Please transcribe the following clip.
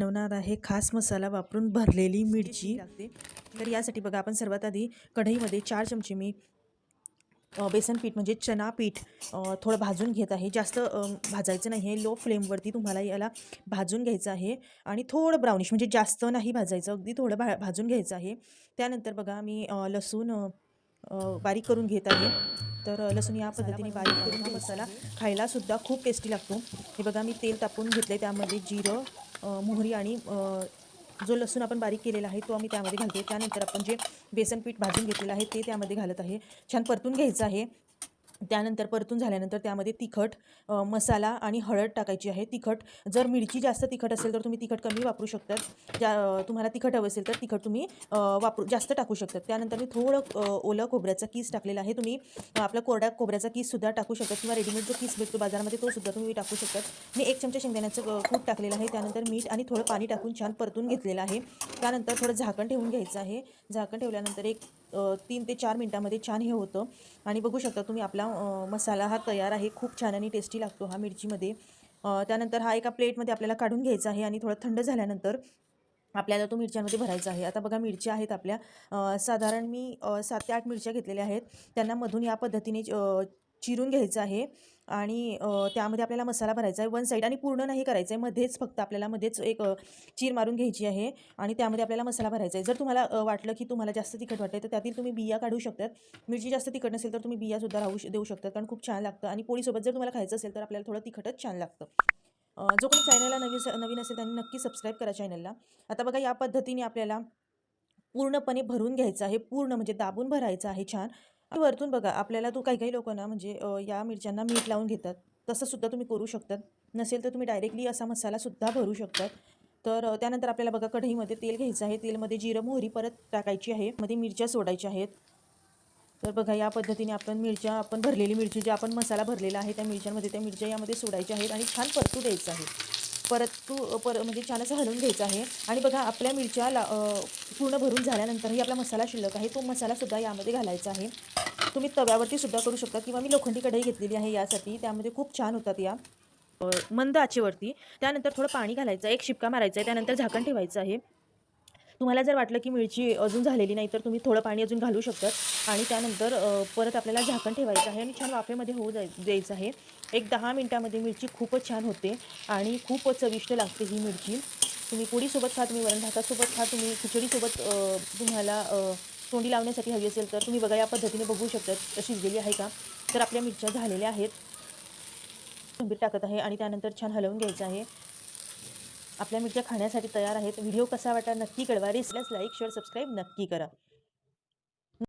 बनवणार आहे खास मसाला वापरून भरलेली मिरची लागते। तर यासाठी बघा आपण सर्वात आधी कढईमध्ये 4 चमचे मी बेसन पीठ म्हणजे चना पीठ थोडं भाजून घेत आहे। जास्त भाजायचं नाही आहे, लो फ्लेमवरती तुम्हाला याला भाजून घ्यायचं आहे आणि थोडं ब्राउनिश म्हणजे जास्त नाही भाजायचं, अगदी थोडं भाजून घ्यायचं आहे। त्यानंतर बघा मी लसूण बारीक करून घेत आहे। तर लसूण या पद्धतीने बारीक करून हा मसाला खायला सुद्धा खूप टेस्टी लागतो। हे बघा मी तेल तापवून घेतले, त्यामध्ये जिरं, मोहरी आणि जो लसूण आपण बारीक केलेला आहे तो आम्ही त्यामध्ये घालते। त्यानंतर आपण जे बेसन पीठ भाजून घेतलेलं आहे ते त्यामध्ये घालत आहे, छान परतून घ्यायचं आहे। त्यानंतर परतून झाल्यानंतर त्यामध्ये तिखट, मसाला आणि हळद टाकायची आहे। तिखट जर मिरची जास्त तिखट असेल तर तुम्ही तिखट कमी वापरू शकतात, तुम्हाला तिखट हवं असेल तर तिखट तुम्ही जास्त टाकू शकतात। त्यानंतर मी थोडं ओलं खोबऱ्याचा कीस टाकलेला आहे, तुम्ही आपला कोरडा खोबऱ्याचा कीससुद्धा टाकू शकतात किंवा रेडीमेड जो कीस भेटतो बाजारामध्ये तो सुद्धा तुम्ही टाकू शकतात। मी 1 चमचा शेंगदाण्याचं कूट टाकलेलं आहे, त्यानंतर मीठ आणि थोडं पाणी टाकून छान परतून घेतलेलं आहे। त्यानंतर थोडं झाकण ठेवून घ्यायचं आहे। झाकण ठेवल्यानंतर एक 3 ते 4 मिनिटांमध्ये छान हे होतं आणि बघू शकता तुम्ही आपला मसाला हा तयार आहे। खूप छान आणि टेस्टी लागतो हा मिरचीमध्ये। त्यानंतर हा एका प्लेटमध्ये आपल्याला काढून घ्यायचा आहे आणि थोडं थंड झाल्यानंतर आपल्याला तो मिरच्यांमध्ये भरायचा आहे। आता बघा मिरच्या आहेत आपल्या, साधारण मी 7 ते 8 मिरच्या घेतलेल्या आहेत, त्यांना मधून या पद्धतीने चिरून घ्यायचं आहे आणि त्यामध्ये आपल्याला मसाला भरायचा आहे वन साईड आणि पूर्ण नाही करायचं आहे, मध्येच फक्त आपल्याला मध्येच एक चीर मारून घ्यायची आहे आणि त्यामध्ये आपल्याला मसाला भरायचा आहे। जर तुम्हाला वाटलं की तुम्हाला जास्त तिखट वाटते तर त्यातील तुम्ही बिया काढू शकतात। मिरची जास्त तिखट नसेल तर तुम्ही बियासुद्धा देऊ शकतात, कारण खूप छान लागतं आणि पोळीसोबत जर तुम्हाला खायचं असेल तर आपल्याला थोडं तिखटच छान लागतं। जो कोणी चॅनलला नवीन असेल त्यांनी नक्की सबस्क्राईब करा चॅनलला। आता बघा या पद्धतीने आपल्याला पूर्णपणे भरून घ्यायचं आहे, पूर्ण म्हणजे दाबून भरायचं आहे छान। आणि वरतून बघा आपल्याला तो काही लोकांना म्हणजे या मिरच्यांना मीठ लावून घेतात, तसं सुद्धा तुम्ही करू शकतात। नसेल तर तुम्ही डायरेक्टली असा मसाला सुद्धा भरू शकतात। तर त्यानंतर आपल्याला बघा कढईमध्ये तेल घ्यायचं आहे, तेलमध्ये जिरं मोहरी परत टाकायची आहे, मध्ये मिरच्या सोडायच्या आहेत। तर बघा या पद्धतीने आपण भरलेली मिरची जे आपण मसाला भरलेला आहे त्या मिरच्यांमध्ये त्या मिरच्या यामध्ये सोडायच्या आहेत आणि छान परतू द्यायचं आहे। म्हणजे छान असं हलवून घ्यायचं आहे आणि बघा आपल्या मिरच्या पूर्ण भरून झाल्यानंतरही आपला मसाला शिल्लक आहे, तो मसालासुद्धा यामध्ये घालायचा आहे। तुम्ही तव्यावरती सुद्धा करू शकता किंवा मी लोखंडी कढई घेतलेली आहे यासाठी, त्यामध्ये खूप छान होतात या मंद आचेवरती। त्यानंतर थोडं पाणी घालायचं, एक शिपका मारायचा आहे, त्यानंतर झाकण ठेवायचं आहे। तुम्हाला जर वाटलं की मिरची अजून झालेली नाही तर तुम्ही थोडं पाणी अजून घालू शकतात आणि त्यानंतर परत आपल्याला झाकण ठेवायचं आहे आणि छान वाफेमध्ये द्यायचं आहे। एक 10 मिनिटामध्ये मिरची खूपच छान होते आणि खूपच चविष्ट लागते ही मिरची। तुम्ही पोळीसोबत खा, तुम्ही वरण भातासोबत खा, तुम्ही खिचडीसोबत तुम्हाला तोंडी लावण्यासाठी हवी असेल तर तुम्ही बघा या पद्धतीने बघू शकतात शिजलेली आहे का। तर आपल्या मिरच्या झालेल्या आहेत, कोथिंबीर टाकत आहे आणि त्यानंतर छान हलवून घ्यायचं आहे। आपल्या मिरच्या खाण्यासाठी तयार आहेत। व्हिडिओ कसा वाटला नक्की कळवा, रेसिपीला लाईक शेअर सबस्क्राईब नक्की करा।